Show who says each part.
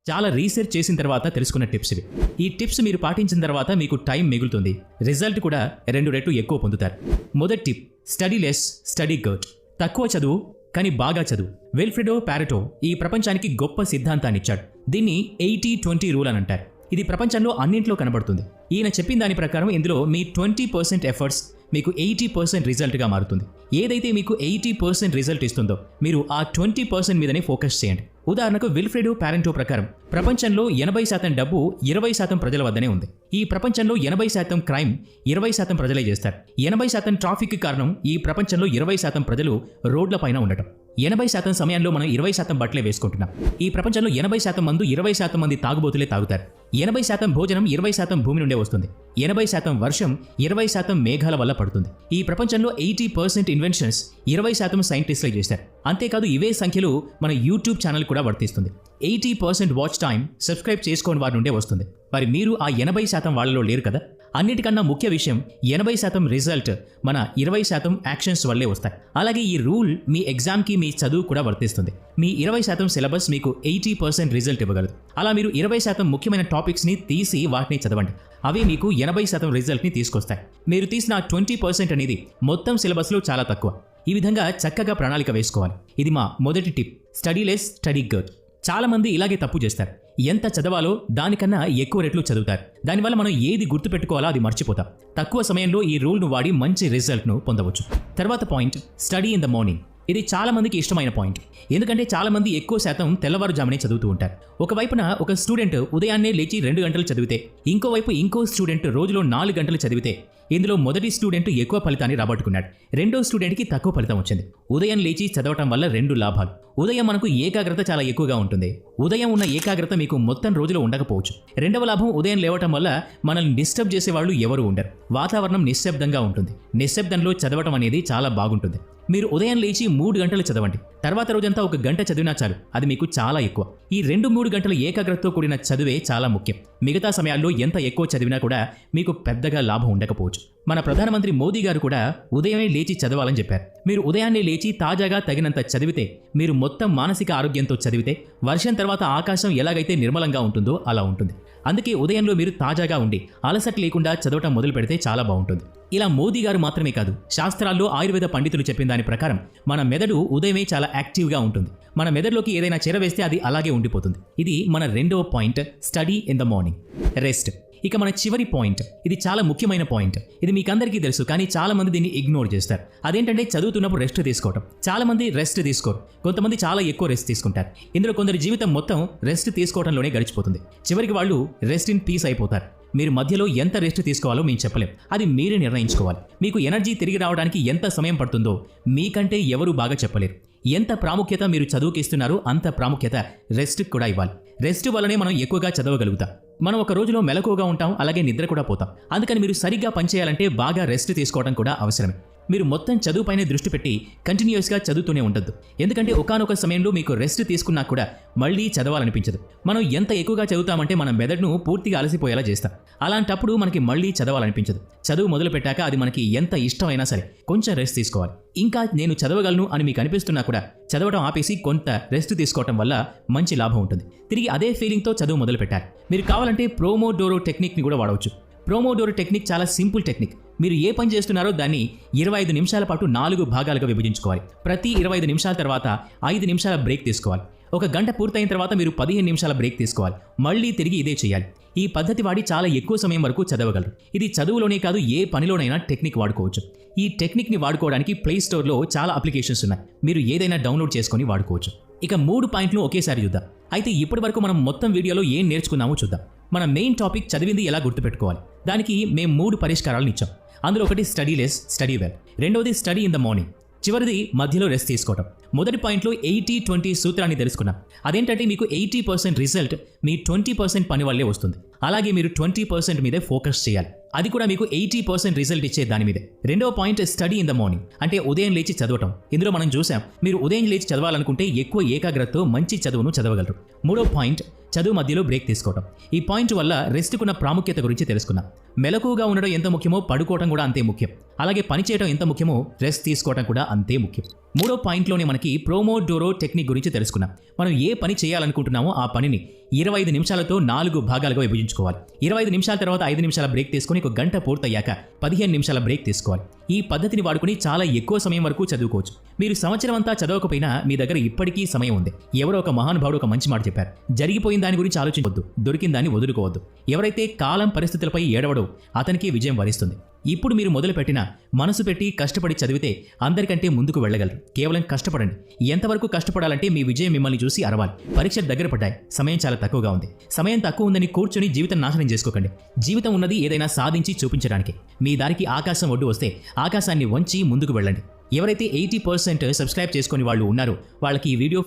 Speaker 1: చాలా రీసెర్చ్ చేసిన తర్వాత తెలుసుకున్న టిప్స్ ఇవి. ఈ టిప్స్ మీరు పాటించిన తర్వాత మీకు టైం మిగులుతుంది, రిజల్ట్ కూడా 2 రెట్లు ఎక్కువ పొందుతారు. మొదటి tip, study less study good. తక్కువ చదువు కానీ బాగా చదువు. విల్ఫ్రెడో పారెటో ఈ ప్రపంచానికి గొప్ప సిద్ధాంతాన్ని ఇచ్చాడు. దీన్ని 80-20 రూల్ అని అంటారు. ఇది ప్రపంచంలో అన్నింట్లో కనబడుతుంది. ఈయన చెప్పిన దాని ప్రకారం ఇందులో మీ 20% ఎఫర్ట్స్ మీకు 80% రిజల్ట్గా మారుతుంది. ఏదైతే మీకు 80% రిజల్ట్ ఇస్తుందో మీరు ఆ 20% మీదనే ఫోకస్ చేయండి. ఉదాహరణకు విల్ఫ్రెడో పారెటో ప్రకారం ప్రపంచంలో 80% డబ్బు 20% ప్రజల వద్దనే ఉంది. ఈ ప్రపంచంలో 80% క్రైమ్ 20% ప్రజలే చేస్తారు. 80% ట్రాఫిక్ కారణం ఈ ప్రపంచంలో 20% ప్రజలు రోడ్ల పైన ఉండటం. 80% సమయంలో మనం 20% బట్టలే వేసుకుంటున్నాం. ఈ ప్రపంచంలో 80% మంది 20% మంది తాగుబోతులే తాగుతారు. 80% భోజనం 20% భూమి నుండే వస్తుంది. 80% వర్షం 20% మేఘాల వల్ల పడుతుంది. ఈ ప్రపంచంలో 80% ఇన్వెన్షన్స్ 20% సైంటిస్టులే చేశారు. అంతేకాదు ఇవే సంఖ్యలు మన యూట్యూబ్ ఛానల్ కూడా వర్తిస్తుంది. 80% వాచ్ టైం సబ్స్క్రైబ్ చేసుకోని వారి నుండే వస్తుంది. మరి మీరు ఆ 80% వాళ్ళలో లేరు కదా. అన్నిటికన్నా ముఖ్య విషయం 80% రిజల్ట్ మన 20% యాక్షన్స్ వల్లే వస్తాయి. అలాగే ఈ రూల్ మీ ఎగ్జామ్కి మీ చదువు కూడా వర్తిస్తుంది. మీ 20% సిలబస్ మీకు 80% రిజల్ట్ ఇవ్వగలదు. అలా మీరు 20% ముఖ్యమైన టాపిక్స్ని తీసి వాటిని చదవండి. అవి మీకు 80% రిజల్ట్ని తీసుకొస్తాయి. మీరు తీసిన 20% అనేది మొత్తం సిలబస్లో చాలా తక్కువ. ఈ విధంగా చక్కగా ప్రణాళిక వేసుకోవాలి. ఇది మా మొదటి tip, study less study good. చాలా మంది ఇలాగే తప్పు చేస్తారు. ఎంత చదవాలో దానికన్నా ఎక్కువ రెట్లు చదువుతారు. దానివల్ల మనం ఏది గుర్తుపెట్టుకోవాలో అది మర్చిపోతాం. తక్కువ సమయంలో ఈ రూల్ను వాడి మంచి రిజల్ట్ను పొందవచ్చు. తర్వాత point, study in the morning. ఇది చాలా మందికి ఇష్టమైన పాయింట్. ఎందుకంటే చాలా మంది ఎక్కువ శాతం తెల్లవారుజామునే చదువుతూ ఉంటారు. ఒకవైపున ఒక స్టూడెంట్ ఉదయాన్నే లేచి 2 గంటలు చదివితే, ఇంకోవైపు ఇంకో స్టూడెంట్ రోజులో 4 గంటలు చదివితే, ఇందులో మొదటి స్టూడెంట్ ఎక్కువ ఫలితాన్ని రాబట్టుకున్నాడు. రెండో స్టూడెంట్కి తక్కువ ఫలితం వచ్చింది. ఉదయం లేచి చదవటం వల్ల 2 లాభాలు. ఉదయం మనకు ఏకాగ్రత చాలా ఎక్కువగా ఉంటుంది. ఉదయం ఉన్న ఏకాగ్రత మీకు మొత్తం రోజులో ఉండకపోవచ్చు. రెండవ లాభం, ఉదయం లేవటం వల్ల మనల్ని డిస్టర్బ్ చేసేవాళ్ళు ఎవరు ఉండరు. వాతావరణం నిశ్శబ్దంగా ఉంటుంది. నిశ్శబ్దంలో చదవటం అనేది చాలా బాగుంటుంది. మీరు ఉదయం లేచి 3 గంటలు చదవండి. తర్వాత రోజంతా 1 గంట చదివినా చాలు. అది మీకు చాలా ఎక్కువ. ఈ 2-3 గంటల ఏకాగ్రతతో కూడిన చదువే చాలా ముఖ్యం. మిగతా సమయాల్లో ఎంత ఎక్కువ చదివినా కూడా మీకు పెద్దగా లాభం ఉండకపోవచ్చు. మన ప్రధానమంత్రి మోదీ గారు కూడా ఉదయమే లేచి చదవాలని చెప్పారు. మీరు ఉదయాన్నే లేచి తాజాగా తగినంత చదివితే, మీరు మొత్తం మానసిక ఆరోగ్యంతో చదివితే, వర్షం తర్వాత ఆకాశం ఎలాగైతే నిర్మలంగా ఉంటుందో అలా ఉంటుంది. అందుకే ఉదయంలో మీరు తాజాగా ఉండి అలసట లేకుండా చదవటం మొదలు పెడితే చాలా బాగుంటుంది. ఇలా మోదీ గారు మాత్రమే కాదు, శాస్త్రాల్లో ఆయుర్వేద పండితులు చెప్పిన దాని ప్రకారం మన మెదడు ఉదయమే చాలా యాక్టివ్గా ఉంటుంది. మన మెదడులోకి ఏదైనా చేరవేస్తే అది అలాగే ఉండిపోతుంది. ఇది మన రెండవ point, study in the morning. Rest. ఇక మన చివరి పాయింట్, ఇది చాలా ముఖ్యమైన పాయింట్. ఇది మీకందరికీ తెలుసు, కానీ చాలా మంది దీన్ని ఇగ్నోర్ చేస్తారు. అదేంటంటే చదువుతున్నప్పుడు రెస్ట్ తీసుకోవటం. చాలా మంది రెస్ట్ తీసుకోరు. కొంతమంది చాలా ఎక్కువ రెస్ట్ తీసుకుంటారు. ఇందులో కొందరి జీవితం మొత్తం రెస్ట్ తీసుకోవడంలోనే గడిచిపోతుంది. చివరికి వాళ్ళు రెస్ట్ ఇన్ పీస్ అయిపోతారు. మీరు మధ్యలో ఎంత రెస్ట్ తీసుకోవాలో మేము చెప్పలేం. అది మీరే నిర్ణయించుకోవాలి. మీకు ఎనర్జీ తిరిగి రావడానికి ఎంత సమయం పడుతుందో మీకంటే ఎవరూ బాగా చెప్పలేరు. ఎంత ప్రాముఖ్యత మీరు చదువుకి ఇస్తున్నారో అంత ప్రాముఖ్యత రెస్ట్కి కూడా ఇవ్వాలి. రెస్ట్ వల్లనే మనం ఎక్కువగా చదవగలుగుతాం. మనం ఒక రోజులో మెలకువగా ఉంటాం, అలాగే నిద్ర కూడా పోతాం. అందుకని మీరు సరిగ్గా పనిచేయాలంటే బాగా రెస్ట్ తీసుకోవడం కూడా అవసరమే. మీరు మొత్తం చదువుపైనే దృష్టి పెట్టి కంటిన్యూస్గా చదువుతూనే ఉండొద్దు. ఎందుకంటే ఒకానొక సమయంలో మీకు రెస్ట్ తీసుకున్నా కూడా మళ్ళీ చదవాలనిపించదు. మనం ఎంత ఎక్కువగా చదువుతామంటే మన మెదడును పూర్తిగా అలసిపోయేలా చేస్తాం. అలాంటప్పుడు మనకి మళ్ళీ చదవాలనిపించదు. చదువు మొదలు పెట్టాక అది మనకి ఎంత ఇష్టమైనా సరే కొంచెం రెస్ట్ తీసుకోవాలి. ఇంకా నేను చదవగలను అని మీకు అనిపిస్తున్నా కూడా చదవడం ఆపేసి కొంత రెస్ట్ తీసుకోవటం వల్ల మంచి లాభం ఉంటుంది. తిరిగి అదే ఫీలింగ్తో చదువు మొదలు పెట్టాలి. మీరు కావాలంటే ప్రోమోడోరో టెక్నిక్ని కూడా వాడవచ్చు. ప్రోమోడోరో టెక్నిక్ చాలా సింపుల్ టెక్నిక్. మీరు ఏ పని చేస్తున్నారో దాన్ని 25 నిమిషాల పాటు 4 భాగాలుగా విభజించుకోవాలి. ప్రతి 25 నిమిషాల తర్వాత 5 నిమిషాల బ్రేక్ తీసుకోవాలి. 1 గంట పూర్తయిన తర్వాత మీరు 15 నిమిషాల బ్రేక్ తీసుకోవాలి. మళ్ళీ తిరిగి ఇదే చేయాలి. ఈ పద్ధతి వాడి చాలా ఎక్కువ సమయం వరకు చదవగలరు. ఇది చదువులోనే కాదు, ఏ పనిలోనైనా టెక్నిక్ వాడుకోవచ్చు. ఈ టెక్నిక్ని వాడుకోవడానికి ప్లే స్టోర్లో చాలా అప్లికేషన్స్ ఉన్నాయి. మీరు ఏదైనా డౌన్లోడ్ చేసుకొని వాడుకోవచ్చు. ఇక 3 పాయింట్లు ఒకేసారి చూద్దాం. అయితే ఇప్పటి వరకు మనం మొత్తం వీడియోలో ఏం నేర్చుకున్నామో చూద్దాం. మన మెయిన్ టాపిక్ చదివింది ఎలా గుర్తుపెట్టుకోవాలి. దానికి మేము 3 పరిష్కారాలను ఇచ్చాం. అందులో ఒకటి స్టడీ లెస్ స్టడీ వెల్, రెండవది స్టడీ ఇన్ ద మార్నింగ్, చివరిది మధ్యలో రెస్ట్ తీసుకోవటం. మొదటి పాయింట్లో 80-20 సూత్రాన్ని తెలుసుకున్నాం. అదేంటంటే మీకు 80% రిజల్ట్ మీ 20% పని వల్లే వస్తుంది. అలాగే మీరు 20% మీదే ఫోకస్ చేయాలి. అది కూడా మీకు 80% రిజల్ట్ ఇచ్చే దాని మీదే. రెండవ point study in the morning, అంటే ఉదయం లేచి చదవటం. ఇందులో మనం చూసాం, మీరు ఉదయం లేచి చదవాలనుకుంటే ఎక్కువ ఏకాగ్రతతో మంచి చదువును చదవగలరు. మూడో పాయింట్, చదువు మధ్యలో బ్రేక్ తీసుకోవటం. ఈ పాయింట్ వల్ల రెస్ట్కున్న ప్రాముఖ్యత గురించి తెలుసుకున్నాం. మెలకువగా ఉండడం ఎంత ముఖ్యమో పడుకోవడం కూడా అంతే ముఖ్యం. అలాగే పని చేయడం ఎంత ముఖ్యమో రెస్ట్ తీసుకోవడం కూడా అంతే ముఖ్యం. మూడో పాయింట్లోనే మనకి ప్రోమోడోరో టెక్నిక్ గురించి తెలుసుకున్నాం. మనం ఏ పని చేయాలనుకుంటున్నామో ఆ పనిని 25 నిమిషాలతో 4 భాగాలుగా విభజించుకోవాలి. 25 నిమిషాల తర్వాత 5 నిమిషాల బ్రేక్ తీసుకుని ఒక గంట పూర్తయ్యాక 15 నిమిషాల బ్రేక్ తీసుకోవాలి. ఈ పద్ధతిని వాడుకుని చాలా ఎక్కువ సమయం వరకు చదువుకోవచ్చు. మీరు సంవత్సరం అంతా చదవకపోయినా మీ దగ్గర ఇప్పటికీ సమయం ఉంది. ఎవరో ఒక మహానుభావుడు ఒక మంచి మాట చెప్పారు, జరిగిపోయిన దాని గురించి ఆలోచించవద్దు, దొరికిన దాన్ని వదులుకోవద్దు. ఎవరైతే కాలం పరిస్థితులపై ఏడవడో అతనికి విజయం వరిస్తుంది. ఇప్పుడు మీరు మొదలుపెట్టిన మనసు పెట్టి కష్టపడి చదివితే అందరికంటే ముందుకు వెళ్ళగలరు. కేవలం కష్టపడండి. ఎంతవరకు కష్టపడాలంటే మీ విజయం మిమ్మల్ని చూసి అరవాలి. పరీక్షలు దగ్గర పడ్డాయి, సమయం చాలా తక్కువగా ఉంది. సమయం తక్కువ ఉందని కూర్చొని జీవితం నాశనం చేసుకోకండి. జీవితం ఉన్నది ఏదైనా సాధించి చూపించడానికి. మీ దారికి ఆకాశం ఒడ్డు వస్తే ఆకాశాన్ని వంచి ముందుకు వెళ్ళండి. ఎవరైతే 80% సబ్స్క్రైబ్ చేసుకొని వాళ్ళు ఉన్నారో వాళ్ళకి ఈ వీడియో